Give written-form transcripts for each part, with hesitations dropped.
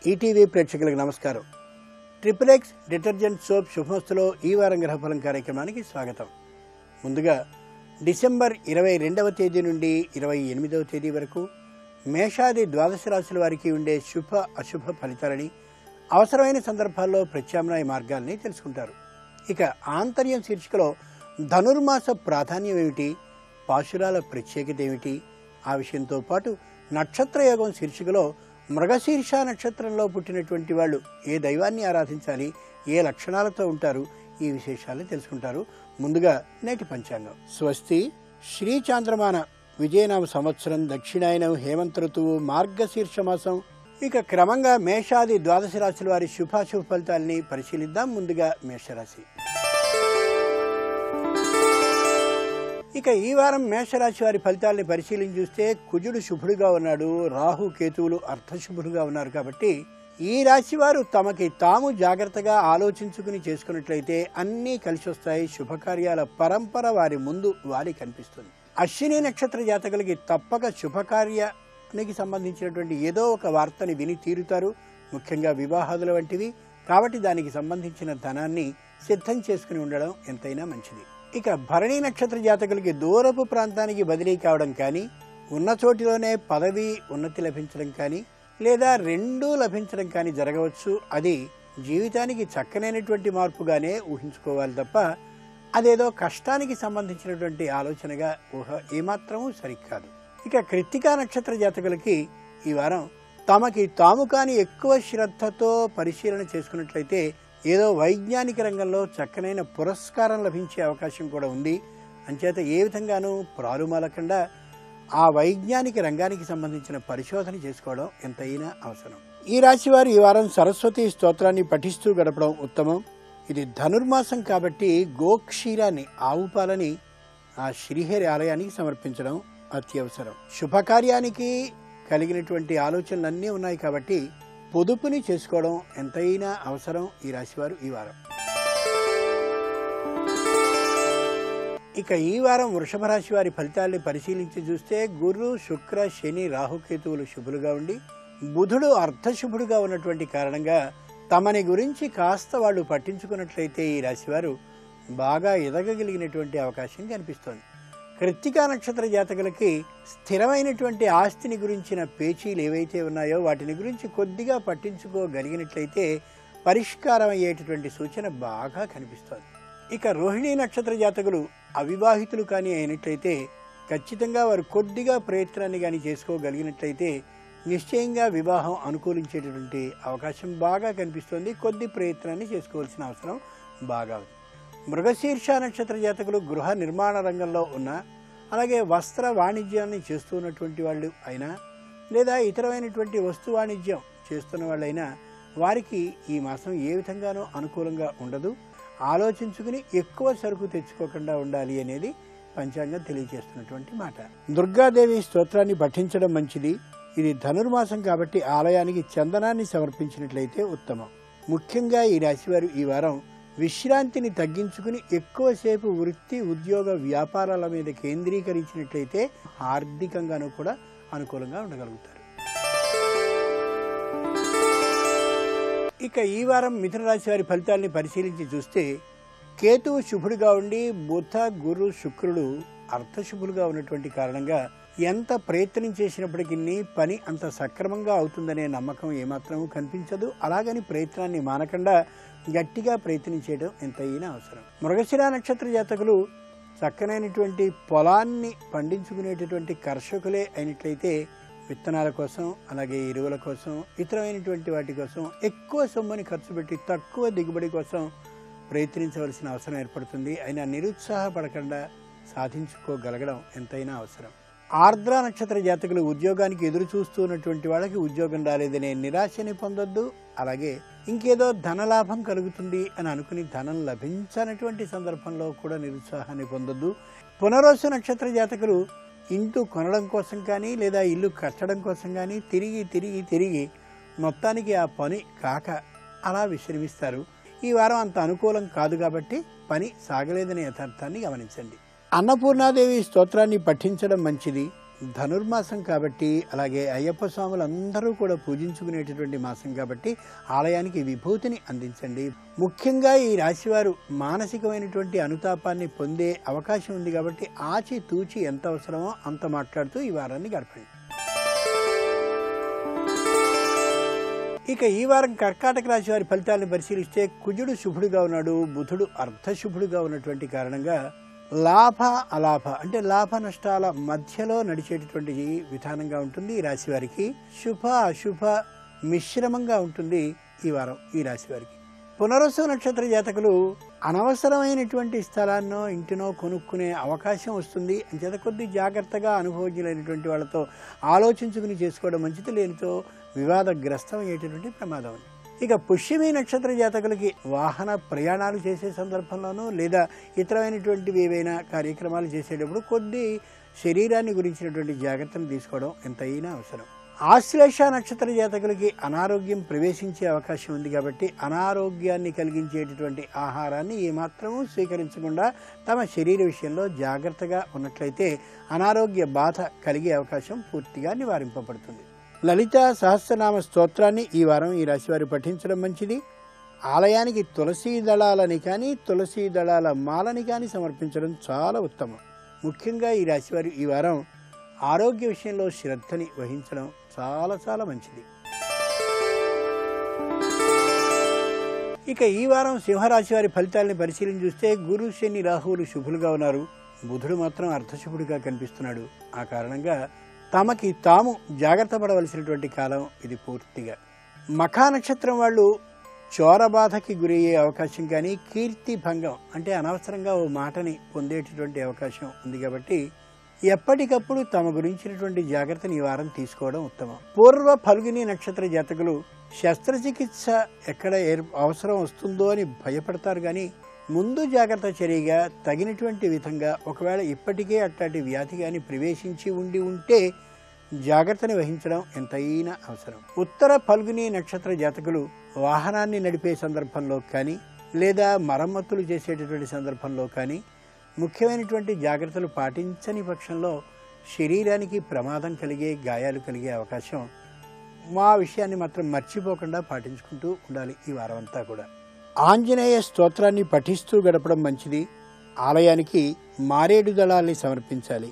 ETV ప్రేక్షకులకు నమస్కారం. Triple X detergent soap శుభమస్తులో ఈ వారం గ్రహఫలం కార్యక్రమానికి స్వాగతం. ముందుగా డిసెంబర్ 22వ తేదీ నుండి 28వ తేదీ వరకు మేషాది ద్వాదశ రాశుల వారికి ఉండే శుభ అశుభ ఫలితాలని, అవసరమైన సందర్భాల్లో ప్రత్యామ్నాయ మార్గాల్ని తెలుసుకుంటారు. ఇక ఆంతర్యం శీర్షికలో ధనుర్మాస ప్రాధాన్యం ఏమిటి, పాశురాల ప్రత్యేకత ఏమిటి, ఆ విషయంతో పాటు నక్షత్ర యోగం శీర్షికలో మృగశీర్ష నక్షత్రంలో పుట్టినటువంటి వాళ్ళు ఏ దైవాన్ని ఆరాధించాలి, ఏ లక్షణాలతో ఉంటారు, ఈ విశేషాలను తెలుసుకుంటారు. ముందుగా నేటి పంచాంగం. స్వస్తి శ్రీ చాంద్రమాన విజయనామ సంవత్సరం, దక్షిణాయనం, హేమంత ఋతువు, మార్గశీర్ష మాసం. ఇక క్రమంగా మేషాది ద్వాదశ రాశుల వారి శుభాశుభ ఫలితాలని పరిశీలిద్దాం. ముందుగా మేషరాశి. ఇక ఈ వారం మేషరాశి వారి ఫలితాలని పరిశీలించి చూస్తే కుజుడు శుభుడుగా ఉన్నాడు, రాహు కేతువులు అర్ధశుభుడుగా ఉన్నారు. కాబట్టి ఈ రాశి వారు తమకి తాము జాగ్రత్తగా ఆలోచించుకుని చేసుకున్నట్లయితే అన్నీ కలిసి వస్తాయి. శుభకార్యాల పరంపర వారి ముందు వారి కనిపిస్తుంది. అశ్విని నక్షత్ర జాతకులకి తప్పక శుభకార్యానికి సంబంధించినటువంటి ఏదో ఒక వార్తని విని తీరుతారు, ముఖ్యంగా వివాహాదుల వంటివి. కాబట్టి దానికి సంబంధించిన ధనాన్ని సిద్ధం చేసుకుని ఉండడం ఎంతైనా మంచిది. ఇక భరణి నక్షత్ర జాతకులకి దూరపు ప్రాంతానికి బదిలీ కావడం కానీ, ఉన్న చోటిలోనే పదవి ఉన్నతి లభించడం కానీ, లేదా రెండూ లభించడం కానీ జరగవచ్చు. అది జీవితానికి చక్కనైనటువంటి మార్పుగానే ఊహించుకోవాలి తప్ప అదేదో కష్టానికి సంబంధించినటువంటి ఆలోచనగా ఊహ ఏమాత్రమూ సరికాదు. ఇక కృత్తికా నక్షత్ర జాతకులకి ఈ వారం తమకి తాము కానీ ఎక్కువ శ్రద్ధతో పరిశీలన చేసుకున్నట్లయితే ఏదో వైజ్ఞానిక రంగంలో చక్కనైన పురస్కారం లభించే అవకాశం కూడా ఉంది. అంచేత ఏ విధంగానూ ప్రారుమాలకుండా ఆ వైజ్ఞానిక రంగానికి సంబంధించిన పరిశోధన చేసుకోవడం ఎంతైనా అవసరం. ఈ రాశి వారు ఈ వారం సరస్వతి స్తోత్రాన్ని పఠిస్తూ గడపడం ఉత్తమం. ఇది ధనుర్మాసం కాబట్టి గోక్షీరాన్ని, ఆవు పాలని ఆ శ్రీహరి ఆలయానికి సమర్పించడం అత్యవసరం. శుభకార్యానికి కలిగినటువంటి ఆలోచనలన్నీ ఉన్నాయి కాబట్టి పొదుపుని చేసుకోవడం ఎంతైనా అవసరం ఈ రాశివారు ఈ వారం. ఇక ఈ వారం వృషభ రాశి వారి ఫలితాల్ని పరిశీలించి చూస్తే గురు, శుక్ర, శని, రాహుకేతువులు శుభులుగా ఉండి బుధుడు అర్ధశుభుడుగా ఉన్నటువంటి కారణంగా తమని గురించి కాస్త వాళ్ళు పట్టించుకున్నట్లయితే ఈ రాశివారు బాగా ఎదగగలిగినటువంటి అవకాశం కనిపిస్తోంది. కృత్తికా నక్షత్ర జాతకులకి స్థిరమైనటువంటి ఆస్తిని గురించిన పేచీలు ఏవైతే ఉన్నాయో వాటిని గురించి కొద్దిగా పట్టించుకోగలిగినట్లయితే పరిష్కారం అయ్యేటటువంటి సూచన బాగా కనిపిస్తోంది. ఇక రోహిణీ నక్షత్ర జాతకులు అవివాహితులు కానీ అయినట్లయితే ఖచ్చితంగా వారు కొద్దిగా ప్రయత్నాన్ని కానీ చేసుకోగలిగినట్లయితే నిశ్చయంగా వివాహం అనుకూలించేటటువంటి అవకాశం బాగా కనిపిస్తోంది. కొద్ది ప్రయత్నాన్ని చేసుకోవాల్సిన అవసరం బాగా ఉంది. మృగశీర్ష నక్షత్ర జాతకులు గృహ నిర్మాణ రంగంలో ఉన్న, అలాగే వస్త్ర వాణిజ్యాన్ని చేస్తున్నటువంటి వాళ్ళు అయినా, లేదా ఇతరమైనటువంటి వస్తు వాణిజ్యం చేస్తున్న వాళ్ళైనా వారికి ఈ మాసం ఏ విధంగానూ అనుకూలంగా ఉండదు. ఆలోచించుకుని ఎక్కువ సరుకు తెచ్చుకోకుండా ఉండాలి అనేది పంచాంగం తెలియజేస్తున్నటువంటి మాట. దుర్గాదేవి స్తోత్రాన్ని పఠించడం మంచిది. ఇది ధనుర్మాసం కాబట్టి ఆలయానికి చందనాన్ని సమర్పించినట్లయితే ఉత్తమం. ముఖ్యంగా ఈ రాశివారు ఈ వారం విశ్రాంతిని తగ్గించుకుని ఎక్కువసేపు వృత్తి, ఉద్యోగ, వ్యాపారాల మీద కేంద్రీకరించినట్లయితే ఆర్థికంగానూ కూడా అనుకూలంగా ఉండగలుగుతారు. ఇక ఈ వారం మిథున రాశి వారి ఫలితాలని పరిశీలించి చూస్తే కేతువు శుభుడుగా ఉండి బుధ, గురు, శుక్రుడు అర్ధశుభులుగా ఉన్నటువంటి కారణంగా ఎంత ప్రయత్నం చేసినప్పటికీ పని అంత సక్రమంగా అవుతుందనే నమ్మకం ఏమాత్రం కనిపించదు. అలాగని ప్రయత్నాన్ని మానకుండా గట్టిగా ప్రయత్నం చేయడం ఎంతైనా అవసరం. మృగశిర నక్షత్ర జాతకులు చక్కనైనటువంటి పొలాన్ని పండించుకునేటటువంటి కర్షకులే అయినట్లయితే విత్తనాల కోసం, అలాగే ఎరువుల కోసం, ఇతరమైనటువంటి వాటి కోసం ఎక్కువ సొమ్ముని ఖర్చు పెట్టి తక్కువ దిగుబడి కోసం ప్రయత్నించవలసిన అవసరం ఏర్పడుతుంది. అయినా నిరుత్సాహపడకుండా సాధించుకోగలగడం ఎంతైనా అవసరం. ఆర్ద్ర నక్షత్ర జాతకులు ఉద్యోగానికి ఎదురు చూస్తున్నటువంటి వాళ్ళకి ఉద్యోగం రాలేదనే నిరాశని పొందొద్దు. అలాగే ఇంకేదో ధనలాభం కలుగుతుంది అని అనుకుని ధనం లభించనటువంటి సందర్భంలో కూడా నిరుత్సాహాన్ని పొందొద్దు. పునరోసు నక్షత్ర జాతకులు ఇంటూ కొనడం కోసం కానీ, లేదా ఇల్లు కట్టడం కోసం కానీ తిరిగి మొత్తానికి ఆ పని కాక అలా విశ్రమిస్తారు. ఈ వారం అంత అనుకూలం కాదు కాబట్టి పని సాగలేదనే యథార్థాన్ని గమనించండి. అన్నపూర్ణాదేవి స్తోత్రాన్ని పఠించడం మంచిది. ధనుర్మాసం కాబట్టి, అలాగే అయ్యప్ప స్వాములందరూ కూడా పూజించుకునేటటువంటి మాసం కాబట్టి ఆలయానికి విభూతిని అందించండి. ముఖ్యంగా ఈ రాశివారు మానసికమైనటువంటి అనుతాపాన్ని పొందే అవకాశం ఉంది కాబట్టి ఆచి తూచి ఎంత అవసరమో అంత మాట్లాడుతూ ఈ వారాన్ని గడపండి. ఇక ఈ వారం కర్కాటక రాశి వారి ఫలితాలను పరిశీలిస్తే కుజుడు శుభుడుగా ఉన్నాడు, బుధుడు అర్ధశుభుడుగా ఉన్నటువంటి కారణంగా లాభ అలాభ అంటే లాభ నష్టాల మధ్యలో నడిచేటటువంటి విధానంగా ఉంటుంది ఈ రాశి వారికి. శుభ అశుభ మిశ్రమంగా ఉంటుంది ఈ వారం ఈ రాశి వారికి. పునర్వసు నక్షత్ర జాతకులు అనవసరమైనటువంటి స్థలాన్నో ఇంటినో కొనుక్కునే అవకాశం వస్తుంది. అంచేత కొద్ది జాగ్రత్తగా అనుభవజ్ఞులైనటువంటి వాళ్ళతో ఆలోచించుకుని చేసుకోవడం మంచిది, లేనితో వివాదగ్రస్తమయ్యేటటువంటి ప్రమాదం ఉంది. ఇక పుష్యమి నక్షత్ర జాతకులకి వాహన ప్రయాణాలు చేసే సందర్భంలోనూ లేదా ఇతరమైనటువంటివి ఏవైనా కార్యక్రమాలు చేసేటప్పుడు కొద్ది శరీరాన్ని గురించినటువంటి జాగ్రత్తలు తీసుకోవడం ఎంతైనా అవసరం. ఆశ్లేష నక్షత్ర జాతకులకి అనారోగ్యం ప్రవేశించే అవకాశం ఉంది కాబట్టి అనారోగ్యాన్ని కలిగించేటటువంటి ఆహారాన్ని ఏమాత్రమూ స్వీకరించకుండా తమ శరీర విషయంలో జాగ్రత్తగా ఉన్నట్లయితే అనారోగ్య బాధ కలిగే అవకాశం పూర్తిగా నివారింపబడుతుంది. లలిత సహస్రనామ స్తోత్రాన్ని ఈ వారం ఈ రాశివారు పఠించడం మంచిది. ఆలయానికి తులసీ దళాలని కానీ తులసీ దళాల మాలని కానీ సమర్పించడం చాలా ఉత్తమం. ముఖ్యంగా ఈ రాశివారు ఈ వారం ఆరోగ్య విషయంలో శ్రద్ధని వహించడం చాలా చాలా మంచిది. ఇక ఈ వారం సింహరాశి వారి ఫలితాలని పరిశీలన చూస్తే గురు శని రాహువులు శుభులుగా ఉన్నారు, బుధుడు మాత్రం అర్ధశుభుడిగా కనిపిస్తున్నాడు. ఆ కారణంగా తమకి తాము జాగ్రత్త పడవలసినటువంటి కాలం ఇది పూర్తిగా. మఖా నక్షత్రం వాళ్ళు చోరబాధకి గురయ్యే అవకాశం కానీ కీర్తి భంగం అంటే అనవసరంగా ఓ మాటని పొందేటటువంటి అవకాశం ఉంది కాబట్టి ఎప్పటికప్పుడు తమ గురించినటువంటి జాగ్రత్తని ఈ వారం తీసుకోవడం ఉత్తమం. పూర్వ ఫల్గుని నక్షత్ర జాతకులు శస్త్రచికిత్స ఎక్కడ అవసరం వస్తుందో అని భయపడతారు కానీ ముందు జాగ్రత్త చర్యగా తగినటువంటి విధంగా ఒకవేళ ఇప్పటికే అట్లాంటి వ్యాధి కానీ ప్రవేశించి ఉంటే జాగ్రత్తని వహించడం ఎంతైనా అవసరం. ఉత్తర ఫల్గుని నక్షత్ర జాతకులు వాహనాన్ని నడిపే సందర్భంలో కానీ లేదా మరమ్మతులు చేసేటటువంటి సందర్భంలో కానీ ముఖ్యమైనటువంటి జాగ్రత్తలు పాటించని పక్షంలో శరీరానికి ప్రమాదం కలిగే గాయాలు కలిగే అవకాశం. మా విషయాన్ని మాత్రం మర్చిపోకుండా పాటించుకుంటూ ఉండాలి ఈ వారం అంతా కూడా. ఆంజనేయ స్తోత్రాన్ని పఠిస్తూ గడపడం మంచిది. ఆలయానికి మారేడు దళాల్ని సమర్పించాలి.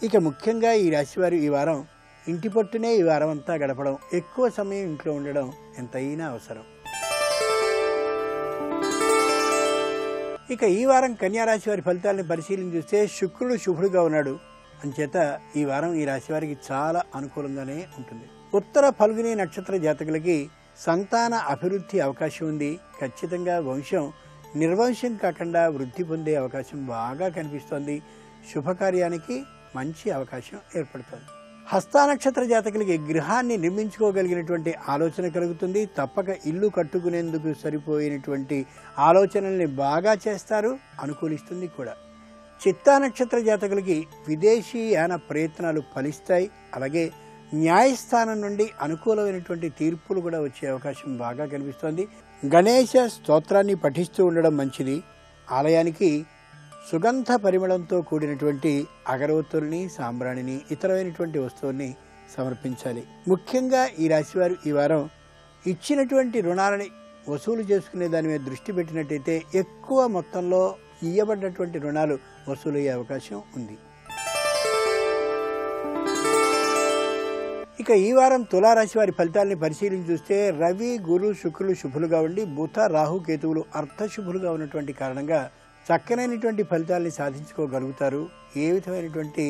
ఇక ముఖ్యంగా ఈ రాశివారు ఈ వారం ఇంటి పట్టునే ఈ వారం అంతా గడపడం, ఎక్కువ సమయం ఇంట్లో ఉండడం ఎంతైనా అవసరం. ఇక ఈ వారం కన్యారాశి వారి ఫలితాలను పరిశీలన చూస్తే శుక్రుడు శుభుడుగా ఉన్నాడు. అంచేత ఈ వారం ఈ రాశి వారికి చాలా అనుకూలంగానే ఉంటుంది. ఉత్తర ఫల్గుని నక్షత్ర జాతకులకి సంతాన అభివృద్ధి అవకాశం ఉంది. ఖచ్చితంగా వంశం నిర్వంశం కాకుండా వృద్ధి పొందే అవకాశం బాగా కనిపిస్తోంది. శుభకార్యానికి మంచి అవకాశం ఏర్పడుతోంది. హస్త నక్షత్ర జాతకులకి గృహాన్ని నిర్మించుకోగలిగినటువంటి ఆలోచన కలుగుతుంది. తప్పక ఇల్లు కట్టుకునేందుకు సరిపోయినటువంటి ఆలోచనల్ని బాగా చేస్తారు, అనుకూలిస్తుంది కూడా. చిత్తా నక్షత్ర జాతకులకి విదేశీ యాన ప్రయత్నాలు ఫలిస్తాయి. అలాగే న్యాయస్థానం నుండి అనుకూలమైనటువంటి తీర్పులు కూడా వచ్చే అవకాశం బాగా కనిపిస్తోంది. గణేశ స్తోత్రాన్ని పఠిస్తూ ఉండడం మంచిది. ఆలయానికి సుగంధ పరిమళంతో కూడినటువంటి అగరవత్తుల్ని, సాంబ్రాణిని, ఇతరమైనటువంటి వస్తువుల్ని సమర్పించాలి. ముఖ్యంగా ఈ రాశివారు ఈ వారం ఇచ్చినటువంటి రుణాలని వసూలు చేసుకునే దాని మీద దృష్టి పెట్టినట్టయితే ఎక్కువ మొత్తంలో ఇయ్యబడ్డటువంటి రుణాలు వసూలయ్యే అవకాశం ఉంది. ఇక ఈ వారం తులారాశి వారి ఫలితాలని పరిశీలన చూస్తే రవి, గురు, శుక్రులు శుభులుగా ఉండి బుధ, రాహు, కేతువులు అర్ధశుభులుగా ఉన్నటువంటి కారణంగా చక్కనైనటువంటి ఫలితాలని సాధించుకోగలుగుతారు. ఏ విధమైనటువంటి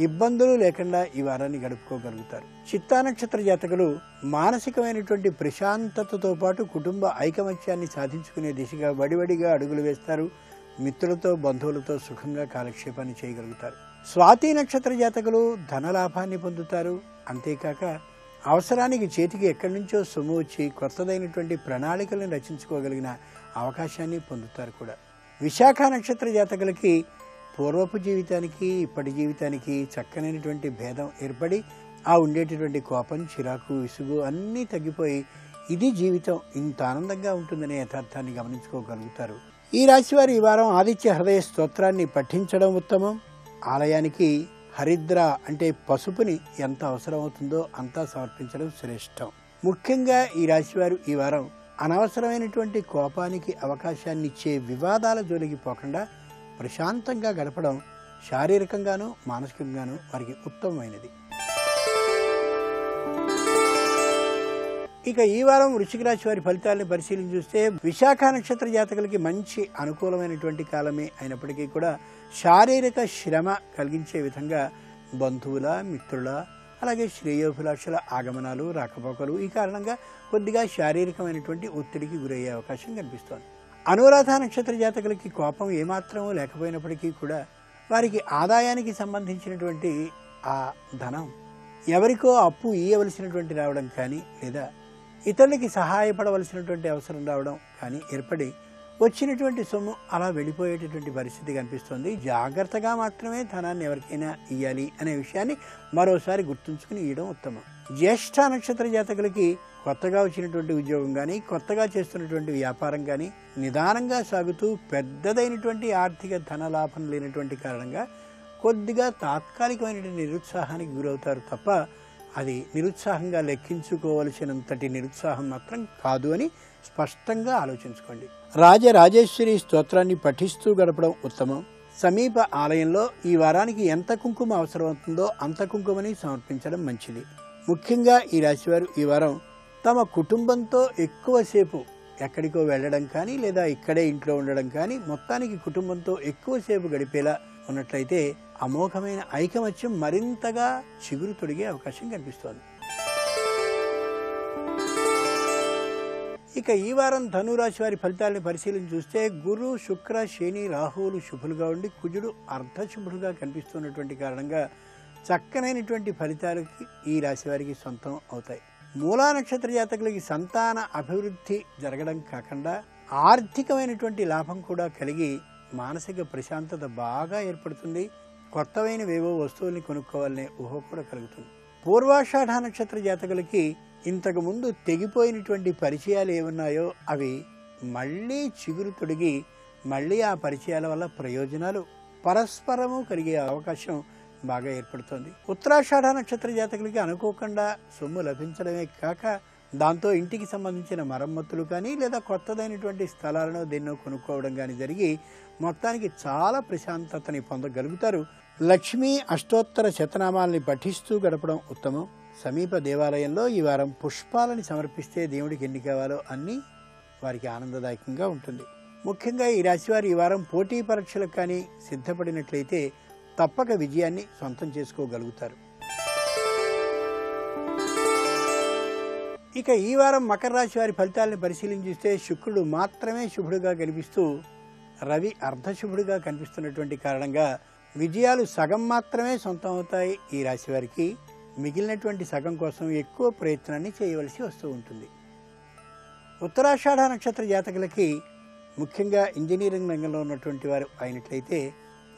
ఇబ్బందులు లేకుండా ఈ వారాన్ని గడుపుకోగలుగుతారు. చిత్తా నక్షత్ర జాతకులు మానసికమైనటువంటి ప్రశాంతతతో పాటు కుటుంబ ఐకమత్యాన్ని సాధించుకునే దిశగా వడివడిగా అడుగులు వేస్తారు. మిత్రులతో, బంధువులతో సుఖంగా కాలక్షేపాన్ని చేయగలుగుతారు. స్వాతి నక్షత్ర జాతకులు ధనలాభాన్ని పొందుతారు. అంతేకాక అవసరానికి చేతికి ఎక్కడి నుంచో సొమ్ము వచ్చి కొత్తదైనటువంటి ప్రణాళికలను రచించుకోగలిగిన అవకాశాన్ని పొందుతారు కూడా. విశాఖ నక్షత్ర జాతకులకి పూర్వపు జీవితానికి ఇప్పటి జీవితానికి చక్కనైనటువంటి భేదం ఏర్పడి ఆ ఉండేటటువంటి కోపం, చిరాకు, విసుగు అన్నీ తగ్గిపోయి ఇది జీవితం, ఇంత ఆనందంగా ఉంటుందనే యథార్థాన్ని గమనించుకోగలుగుతారు. ఈ రాశివారు ఈ వారం ఆదిత్య హృదయ స్తోత్రాన్ని పఠించడం ఉత్తమం. ఆలయానికి హరిద్ర అంటే పసుపుని ఎంత అవసరమవుతుందో అంతా సమర్పించడం శ్రేష్టం. ముఖ్యంగా ఈ రాశివారు ఈ వారం అనవసరమైనటువంటి కోపానికి అవకాశాన్ని ఇచ్చే వివాదాల జోలికి పోకుండా ప్రశాంతంగా గడపడం శారీరకంగానూ మానసికంగానూ వారికి ఉత్తమమైనది. ఇక ఈ వారం వృశ్చిక రాశి వారి ఫలితాలను పరిశీలించి చూస్తే విశాఖ నక్షత్ర జాతకులకి మంచి అనుకూలమైనటువంటి కాలమే అయినప్పటికీ కూడా శారీరక శ్రమ కలిగించే విధంగా బంధువుల, మిత్రుల, అలాగే శ్రేయోభిలాషుల ఆగమనాలు, రాకపోకలు ఈ కారణంగా కొద్దిగా శారీరకమైనటువంటి ఒత్తిడికి గురయ్యే అవకాశం కనిపిస్తోంది. అనురాధ నక్షత్ర జాతకులకి కోపం ఏమాత్రమూ లేకపోయినప్పటికీ కూడా వారికి ఆదాయానికి సంబంధించినటువంటి ఆ ధనం ఎవరికో అప్పు ఇయ్యవలసినటువంటి రావడం కానీ, లేదా ఇతరులకి సహాయపడవలసినటువంటి అవసరం రావడం కానీ ఏర్పడి వచ్చినటువంటి సొమ్ము అలా వెళ్ళిపోయేటటువంటి పరిస్థితి కనిపిస్తుంది. జాగ్రత్తగా మాత్రమే ధనాన్ని ఎవరికైనా ఇవ్వాలి అనే విషయాన్ని మరోసారి గుర్తుంచుకుని ఇవ్వడం ఉత్తమం. జ్యేష్ఠ నక్షత్ర జాతకులకి కొత్తగా వచ్చినటువంటి ఉద్యోగం కానీ, కొత్తగా చేస్తున్నటువంటి వ్యాపారం కానీ నిదానంగా సాగుతూ పెద్దదైనటువంటి ఆర్థిక ధన లాభం లేనటువంటి కారణంగా కొద్దిగా తాత్కాలికమైనటువంటి నిరుత్సాహానికి గురవుతారు తప్ప అది నిరుత్సాహంగా లెక్కించుకోవలసినంతటి నిరుత్సాహం మాత్రం కాదు అని స్పష్టంగా ఆలోచించుకోండి. రాజరాజేశ్వరి స్తోత్రాన్ని పఠిస్తూ గడపడం ఉత్తమం. సమీప ఆలయంలో ఈ వారానికి ఎంత కుంకుమ అవసరమవుతుందో అంత కుంకుమని సమర్పించడం మంచిది. ముఖ్యంగా ఈ రాశివారు ఈ వారం తమ కుటుంబంతో ఎక్కువసేపు ఎక్కడికో వెళ్ళడం కానీ, లేదా ఇక్కడే ఇంట్లో ఉండడం కానీ, మొత్తానికి కుటుంబంతో ఎక్కువసేపు గడిపేలా ఉన్నట్లయితే అమోఘమైన ఐకమత్యం మరింతగా చిగురు తొడిగే అవకాశం కనిపిస్తోంది. ఇక ఈ వారం ధనురాశి వారి ఫలితాలను పరిశీలించి చూస్తే గురు, శుక్ర, శని, రాహువులు శుభులుగా ఉండి కుజుడు అర్ధశుభుడుగా కనిపిస్తున్నటువంటి కారణంగా చక్కనైనటువంటి ఫలితాలకి ఈ రాశి వారికి సొంతం అవుతాయి. మూలా నక్షత్ర జాతకులకి సంతాన అభివృద్ధి జరగడం కాకుండా ఆర్థికమైనటువంటి లాభం కూడా కలిగి మానసిక ప్రశాంతత బాగా ఏర్పడుతుంది. కొత్తవైనవేవో వస్తువుల్ని కొనుక్కోవాలనే ఊహ కూడా కలుగుతుంది. పూర్వాషాఢ నక్షత్ర జాతకులకి ఇంతకు ముందు తెగిపోయినటువంటి పరిచయాలు ఏమున్నాయో అవి మళ్ళీ చిగురు తొడిగి మళ్ళీ ఆ పరిచయాల వల్ల ప్రయోజనాలు పరస్పరము కలిగే అవకాశం బాగా ఏర్పడుతుంది. ఉత్తరాషాఢ నక్షత్ర జాతకులకి అనుకోకుండా సొమ్ము లభించడమే కాక దాంతో ఇంటికి సంబంధించిన మరమ్మతులు కానీ, లేదా కొత్తదైనటువంటి స్థలాలను దేన్నో కొనుక్కోవడం కానీ జరిగి మొత్తానికి చాలా ప్రశాంతతని పొందగలుగుతారు. లక్ష్మీ అష్టోత్తర శతనామాల్ని పఠిస్తూ గడపడం ఉత్తమం. సమీప దేవాలయంలో ఈ వారం పుష్పాలని సమర్పిస్తే దేవుడికి ఎన్ని కావాలో అన్నీ వారికి ఆనందదాయకంగా ఉంటుంది. ముఖ్యంగా ఈ రాశివారు ఈ వారం పోటీ పరీక్షలకు కానీ సిద్ధపడినట్లయితే తప్పక విజయాన్ని సొంతం చేసుకోగలుగుతారు. ఇక ఈ వారం మకర రాశి వారి ఫలితాలను పరిశీలించిస్తే శుక్రుడు మాత్రమే శుభుడుగా కనిపిస్తూ రవి అర్ధశుభుడుగా కనిపిస్తున్నటువంటి కారణంగా విజయాలు సగం మాత్రమే సొంతం అవుతాయి. ఈ రాశి వారికి మిగిలినటువంటి సగం కోసం ఎక్కువ ప్రయత్నాన్ని చేయవలసి వస్తూ ఉంటుంది. ఉత్తరాషాఢ నక్షత్ర జాతకులకి ముఖ్యంగా ఇంజనీరింగ్ రంగంలో ఉన్నటువంటి వారు అయినట్లయితే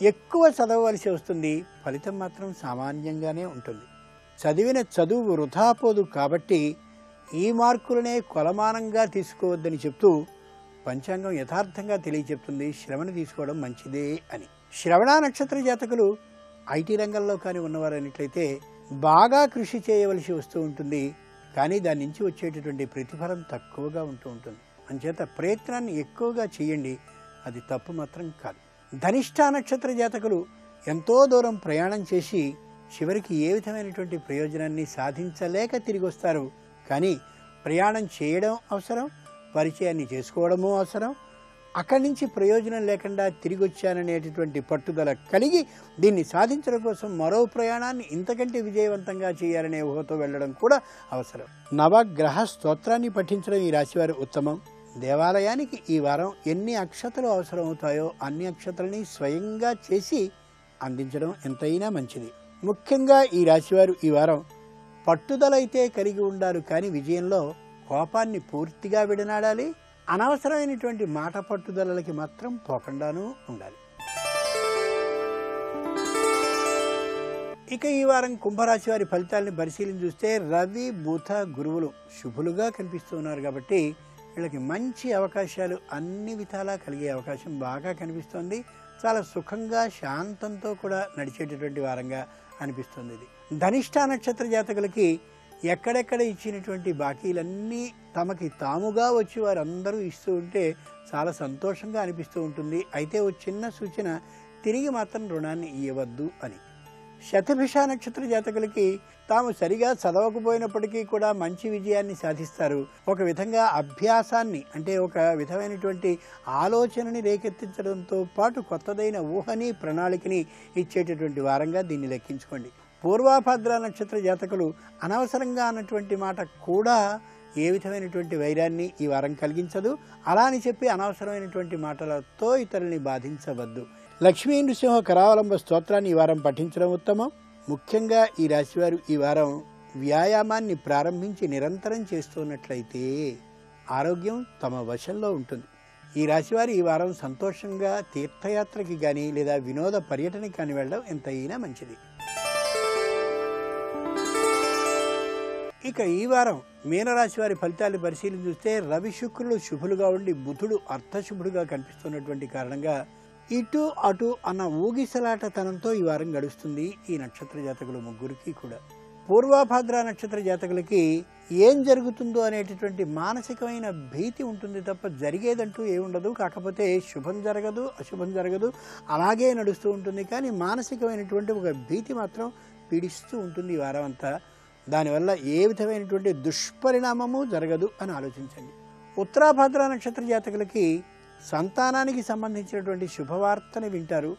ఎక్కువ చదవవలసి వస్తుంది. ఫలితం మాత్రం సామాన్యంగానే ఉంటుంది. చదివిన చదువు వృధా పోదు కాబట్టి ఈ మార్కులనే కొలమానంగా తీసుకోవద్దని చెప్తూ పంచాంగం యథార్థంగా తెలియచెప్తుంది శ్రవణ తీసుకోవడం మంచిదే అని. శ్రవణ నక్షత్ర జాతకులు ఐటీ రంగంలో కానీ ఉన్నవారు అయినట్లయితే బాగా కృషి చేయవలసి వస్తూ ఉంటుంది. కానీ దాని నుంచి వచ్చేటటువంటి ప్రతిఫలం తక్కువగా ఉంటూ ఉంటుంది. అంచేత ప్రయత్నాన్ని ఎక్కువగా చేయండి, అది తప్పు మాత్రం కాదు. ధనిష్ఠ నక్షత్ర జాతకులు ఎంతో దూరం ప్రయాణం చేసి చివరికి ఏ విధమైనటువంటి ప్రయోజనాన్ని సాధించలేక తిరిగి వస్తారు. కానీ ప్రయాణం చేయడం అవసరం, పరిచయాన్ని చేసుకోవడము అవసరం. అక్కడి నుంచి ప్రయోజనం లేకుండా తిరిగి వచ్చాననేటటువంటి పట్టుదల కలిగి దీన్ని సాధించడం కోసం మరో ప్రయాణాన్ని ఇంతకంటే విజయవంతంగా చేయాలనే ఊహతో వెళ్ళడం కూడా అవసరం. నవగ్రహ స్తోత్రాన్ని పఠించడం ఈ రాశివారి ఉత్తమం. దేవాలయానికి ఈ వారం ఎన్ని అక్షతలు అవసరమవుతాయో అన్ని అక్షతలని స్వయంగా చేసి అందించడం ఎంతైనా మంచిది. ముఖ్యంగా ఈ రాశివారు ఈ వారం పట్టుదలైతే కలిగి ఉండాలి, కానీ విజయంలో కోపాన్ని పూర్తిగా విడనాడాలి. అనవసరమైనటువంటి మాట పట్టుదలకి మాత్రం పోకుండానూ ఉండాలి. ఇక ఈ వారం కుంభరాశి వారి ఫలితాలను పరిశీలించి చూస్తే రవి, బుధ, గురువులు శుభులుగా కనిపిస్తున్నారు కాబట్టి వీళ్ళకి మంచి అవకాశాలు అన్ని విధాలా కలిగే అవకాశం బాగా కనిపిస్తోంది. చాలా సుఖంగా శాంతంతో కూడా నడిచేటటువంటి వారంగా అనిపిస్తుంది. ఇది ధనిష్ఠా నక్షత్ర జాతకులకి ఎక్కడెక్కడ ఇచ్చినటువంటి బాకీలన్నీ తమకి తాముగా వచ్చి వారందరూ ఇస్తూ ఉంటే చాలా సంతోషంగా అనిపిస్తూ ఉంటుంది. అయితే ఓ చిన్న సూచన, తిరిగి మాత్రం రుణాన్ని ఇవ్వవద్దు అని. శతభిష నక్షత్ర జాతకులకి తాము సరిగా చదవకపోయినప్పటికీ కూడా మంచి విజయాన్ని సాధిస్తారు. ఒక విధంగా అభ్యాసాన్ని, అంటే ఒక విధమైనటువంటి ఆలోచనని రేకెత్తించడంతో పాటు కొత్తదైన ఊహని ప్రణాళికని ఇచ్చేటటువంటి వారంగా దీన్ని లెక్కించుకోండి. పూర్వాభాద్ర నక్షత్ర జాతకులు అనవసరంగా అన్నటువంటి మాట కూడా ఏ విధమైనటువంటి వైరాన్ని ఈ వారం కలిగించదు. అలా అని చెప్పి అనవసరమైనటువంటి మాటలతో ఇతరుల్ని బాధించవద్దు. లక్ష్మీ నృసింహ కరావలంబ స్తోత్రాన్ని ఈ వారం పఠించడం ఉత్తమం. ముఖ్యంగా ఈ రాశివారు ఈ వారం వ్యాయామాన్ని ప్రారంభించి నిరంతరం చేస్తున్నట్లయితే ఆరోగ్యం తమ వశంలో ఉంటుంది. ఈ రాశివారు ఈ వారం సంతోషంగా తీర్థయాత్రకి కానీ లేదా వినోద పర్యటనకి కానీ వెళ్ళడం ఎంతైనా మంచిది. ఇక ఈ వారం మీనరాశి వారి ఫలితాలు పరిశీలించి చూస్తే రవి శుక్రులు శుభులుగా ఉండి బుధుడు అర్ధశుభుడుగా కనిపిస్తున్నటువంటి కారణంగా ఇటు అటు అన్న ఊగిసలాటతనంతో ఈ వారం గడుస్తుంది ఈ నక్షత్ర జాతకులు ముగ్గురికి కూడా. పూర్వాభాద్ర నక్షత్ర జాతకులకి ఏం జరుగుతుందో అనేటటువంటి మానసికమైన భీతి ఉంటుంది తప్ప జరిగేదంటూ ఏముండదు. కాకపోతే శుభం జరగదు, అశుభం జరగదు, అలాగే నడుస్తూ ఉంటుంది. కానీ మానసికమైనటువంటి ఒక భీతి మాత్రం పీడిస్తూ ఉంటుంది ఈ వారం అంతా. దానివల్ల ఏ విధమైనటువంటి దుష్పరిణామము జరగదు అని ఆలోచించండి. ఉత్తరాభాద్ర నక్షత్ర జాతకులకి సంతానానికి సంబంధించినటువంటి శుభవార్తని వింటారు.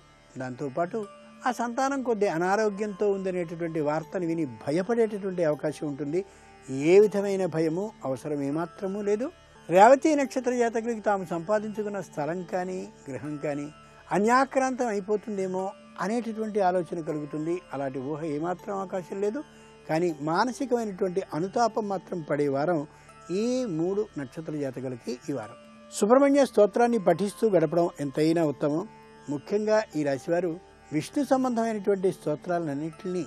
దాంతోపాటు ఆ సంతానం కొద్ది అనారోగ్యంతో ఉందనేటటువంటి వార్తని విని భయపడేటటువంటి అవకాశం ఉంటుంది. ఏ విధమైన భయము అవసరం ఏమాత్రమూ లేదు. రేవతి నక్షత్ర జాతకులకి తాము సంపాదించుకున్న స్థలం కానీ గృహం కానీ అన్యాక్రాంతం అయిపోతుందేమో అనేటటువంటి ఆలోచన కలుగుతుంది. అలాంటి ఊహ ఏమాత్రం అవకాశం లేదు. కానీ మానసికమైనటువంటి అనుతాపం మాత్రం పడే వారం ఈ 3 నక్షత్ర జాతకులకి ఈ వారం. సుబ్రహ్మణ్య స్తోత్రాన్ని పఠిస్తూ గడపడం ఎంతైనా ఉత్తమం. ముఖ్యంగా ఈ రాశివారు విష్ణు సంబంధమైనటువంటి స్తోత్రాలన్నింటినీ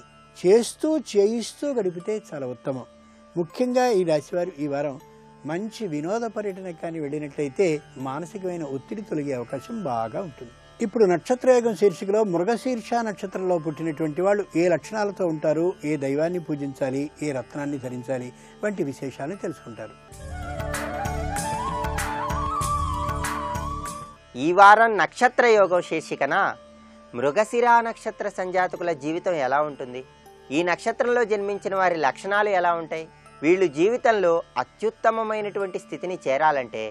చేయిస్తూ గడిపితే చాలా ఉత్తమం. ముఖ్యంగా ఈ రాశివారు ఈ వారం మంచి వినోద పర్యటన కానీ వెళ్ళినట్లయితే మానసికమైన ఒత్తిడి తొలగే అవకాశం బాగా ఉంటుంది. ఇప్పుడు నక్షత్రయోగం శీర్షికలో మృగశీర్ష నక్షత్రంలో పుట్టినటువంటి వాళ్ళు ఏ లక్షణాలతో ఉంటారు, ఏ దైవాన్ని పూజించాలి, ఏ రత్నాన్ని ధరించాలి వంటి విశేషాలను తెలుసుకుంటారు. ఈ వారం నక్షత్ర యోగం శీర్షికన మృగశిర నక్షత్ర సంజాతకుల జీవితం ఎలా ఉంటుంది, ఈ నక్షత్రంలో జన్మించిన వారి లక్షణాలు ఎలా ఉంటాయి, వీళ్ళు జీవితంలో అత్యుత్తమమైనటువంటి స్థితిని చేరాలంటే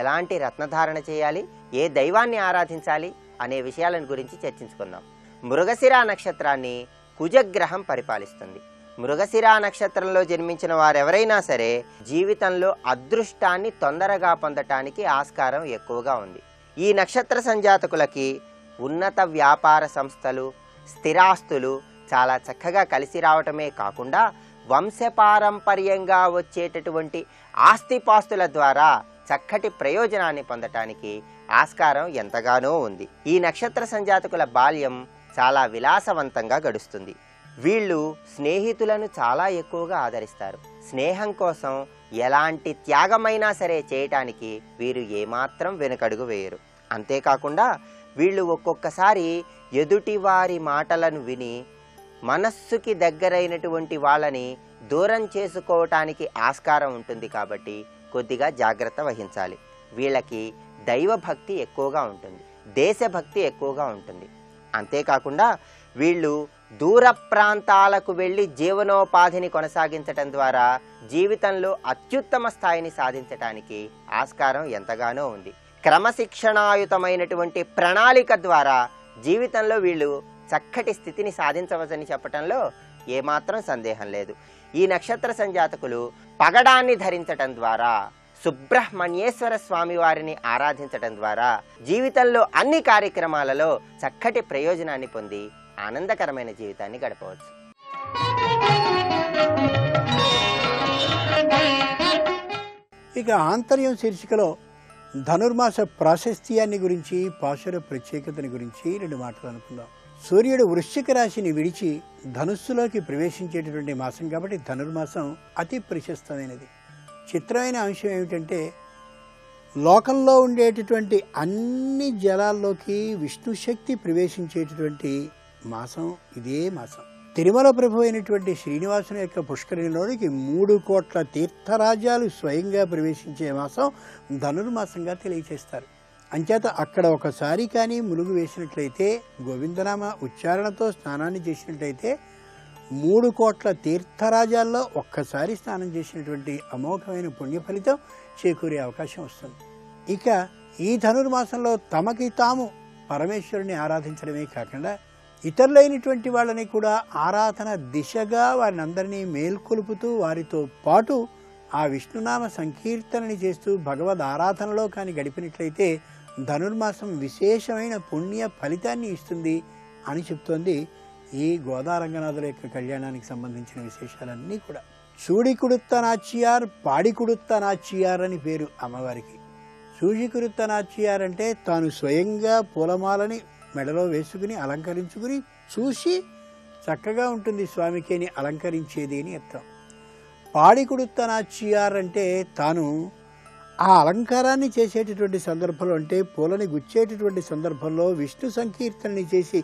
ఎలాంటి రత్నధారణ చేయాలి, ఏ దైవాన్ని ఆరాధించాలి అనే విషయాలను గురించి చర్చించుకుందాం. మృగశిర నక్షత్రాన్ని కుజగ్రహం పరిపాలిస్తుంది. మృగశిర నక్షత్రంలో జన్మించిన వారెవరైనా సరే జీవితంలో అదృష్టాన్ని తొందరగా పొందటానికి ఆస్కారం ఎక్కువగా ఉంది. ఈ నక్షత్ర సంజాతకులకి ఉన్నత వ్యాపార సంస్థలు, స్థిరాస్తులు చాలా చక్కగా కలిసి రావటమే కాకుండా వంశపారంపర్యంగా వచ్చేటటువంటి ఆస్తిపాస్తుల ద్వారా చక్కటి ప్రయోజనాన్ని పొందటానికి ఆస్కారం ఎంతగానో ఉంది. ఈ నక్షత్ర సంజాతకుల బాల్యం చాలా విలాసవంతంగా గడుస్తుంది. వీళ్ళు స్నేహితులను చాలా ఎక్కువగా ఆదరిస్తారు. స్నేహం కోసం ఎలాంటి త్యాగమైనా సరే చేయటానికి వీరు ఏమాత్రం వెనుకడుగు వేయరు. అంతేకాకుండా వీళ్ళు ఒక్కొక్కసారి ఎదుటి వారి మాటలను విని మనస్సుకి దగ్గరైనటువంటి వాళ్ళని దూరం చేసుకోవటానికి ఆస్కారం ఉంటుంది. కాబట్టి కొద్దిగా జాగ్రత్త వహించాలి. వీళ్ళకి దైవభక్తి ఎక్కువగా ఉంటుంది, దేశభక్తి ఎక్కువగా ఉంటుంది. అంతేకాకుండా వీళ్ళు దూర ప్రాంతాలకు వెళ్ళి జీవనోపాధిని కొనసాగించటం ద్వారా జీవితంలో అత్యుత్తమ స్థాయిని సాధించటానికి ఆస్కారం ఎంతగానో ఉంది. క్రమశిక్షణాయుతమైనటువంటి ప్రణాళిక ద్వారా జీవితంలో వీళ్ళు చక్కటి స్థితిని సాధించవచ్చని చెప్పటంలో ఏమాత్రం సందేహం లేదు. ఈ నక్షత్ర సంజాతకులు పగడాన్ని ధరించటం ద్వారా, సుబ్రహ్మణ్యేశ్వర స్వామి వారిని ఆరాధించటం ద్వారా జీవితంలో అన్ని కార్యక్రమాలలో చక్కటి ప్రయోజనాన్ని పొంది ఆనందకరమైన జీవితాన్ని గడపవచ్చు. ఇక ఆంతర్యం శీర్షికలో ధనుర్మాస ప్రాశస్త్యాన్ని గురించి, పాశుర ప్రత్యేకతని గురించి 2 మాటలు అనుకుందాం. సూర్యుడు వృశ్చిక రాశిని విడిచి ధనుస్సులోకి ప్రవేశించేటటువంటి మాసం కాబట్టి ధనుర్మాసం అతి ప్రశస్తమైనది. చిత్రమైన అంశం ఏమిటంటే లోకంలో ఉండేటటువంటి అన్ని జలాల్లోకి విష్ణు శక్తి ప్రవేశించేటటువంటి మాసం ఇదే మాసం. తిరుమల ప్రభు అయినటువంటి శ్రీనివాసుని యొక్క పుష్కరిణిలోనికి 3 కోట్ల తీర్థరాజ్యాలు స్వయంగా ప్రవేశించే మాసం ధనుర్మాసంగా తెలియచేస్తారు. అంచేత అక్కడ ఒకసారి కానీ ములుగు వేసినట్లయితే, గోవిందనామ ఉచ్చారణతో స్నానాన్ని చేసినట్లయితే 3 కోట్ల తీర్థరాజాల్లో ఒక్కసారి స్నానం చేసినటువంటి అమోఘమైన పుణ్య ఫలితం చేకూరే అవకాశం వస్తుంది. ఇక ఈ ధనుర్మాసంలో తమకి తాము పరమేశ్వరుని ఆరాధించడమే కాకుండా ఇతరులైనటువంటి వాళ్ళని కూడా ఆరాధన దిశగా వారిని అందరినీ మేల్కొలుపుతూ వారితో పాటు ఆ విష్ణునామ సంకీర్తనని చేస్తూ భగవద్ ఆరాధనలో కానీ గడిపినట్లయితే ధనుర్మాసం విశేషమైన పుణ్య ఫలితాన్ని ఇస్తుంది అని చెప్తోంది ఈ గోదారంగనాథుల యొక్క కళ్యాణానికి సంబంధించిన విశేషాలన్నీ కూడా. చూడికుడుత్త నాచియార్, పాడికుడుత్త నాచియార్ అని పేరు అమ్మవారికి. చూడికుడుత్త నాచియార్ అంటే తాను స్వయంగా పూలమాలని మెడలో వేసుకుని అలంకరించుకుని చూసి చక్కగా ఉంటుంది స్వామికి అని అలంకరించేది అని అర్థం. పాడికుడుత్త నాచియార్ అంటే తాను ఆ అలంకారాన్ని చేసేటటువంటి సందర్భంలో, అంటే పూలని గుచ్చేటటువంటి సందర్భంలో విష్ణు సంకీర్తనని చేసి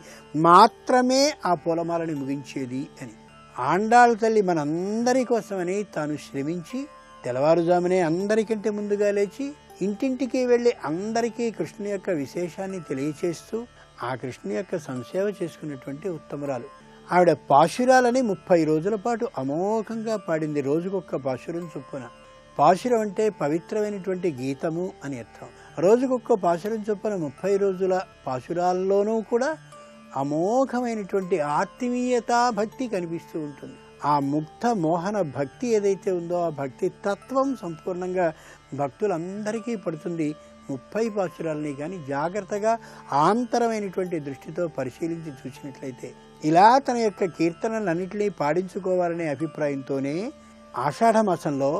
మాత్రమే ఆ పూలమాలని ముగించేది అని. ఆండాళ్ళ తల్లి మనందరి కోసమని తాను శ్రమించి తెల్లవారుజామునే అందరికంటే ముందుగా లేచి ఇంటింటికి వెళ్ళి అందరికీ కృష్ణుని యొక్క విశేషాన్ని తెలియచేస్తూ ఆ కృష్ణుని యొక్క సంసేవ చేసుకున్నటువంటి ఉత్తమురాలు. ఆవిడ పాశురాలని 30 రోజుల పాటు అమోఘంగా పాడింది, రోజుకొక్క పాశురం చొప్పున. పాశురం అంటే పవిత్రమైనటువంటి గీతము అని అర్థం. రోజుకొక్క పాశురం చొప్పున 30 రోజుల పాశురాల్లోనూ కూడా అమోఘమైనటువంటి ఆత్మీయతా భక్తి కనిపిస్తూ ఉంటుంది. ఆ ముగ్ధ మోహన భక్తి ఏదైతే ఉందో ఆ భక్తి తత్వం సంపూర్ణంగా భక్తులందరికీ పడుతుంది. 30 పాశురాలని కానీ జాగ్రత్తగా ఆంతరమైనటువంటి దృష్టితో పరిశీలించి చూసినట్లయితే ఇలా తన యొక్క కీర్తనలన్నింటినీ పాడించుకోవాలనే అభిప్రాయంతోనే ఆషాఢమాసంలో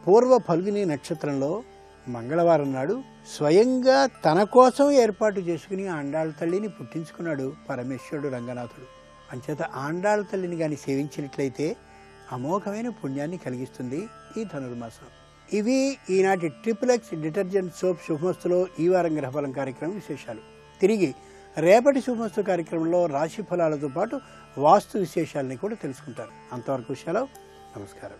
పూర్వ ఫల్గుని నక్షత్రంలో మంగళవారం నాడు స్వయంగా తన కోసం ఏర్పాటు చేసుకుని ఆండాళ్ళ తల్లిని పుట్టించుకున్నాడు పరమేశ్వరుడు రంగనాథుడు. అంచేత ఆండాళ్ళ తల్లిని కానీ సేవించినట్లయితే అమోఘమైన పుణ్యాన్ని కలిగిస్తుంది ఈ ధనుర్మాసం. ఇవి ఈనాటి XXX డిటర్జెంట్ సోప్ శుభమస్తులో ఈ వారం గ్రహఫలం కార్యక్రమం విశేషాలు. తిరిగి రేపటి శుభమస్తు కార్యక్రమంలో రాశి ఫలాలతో పాటు వాస్తు విశేషాలని కూడా తెలుసుకుంటారు. అంతవరకు సెలవు. నమస్కారం.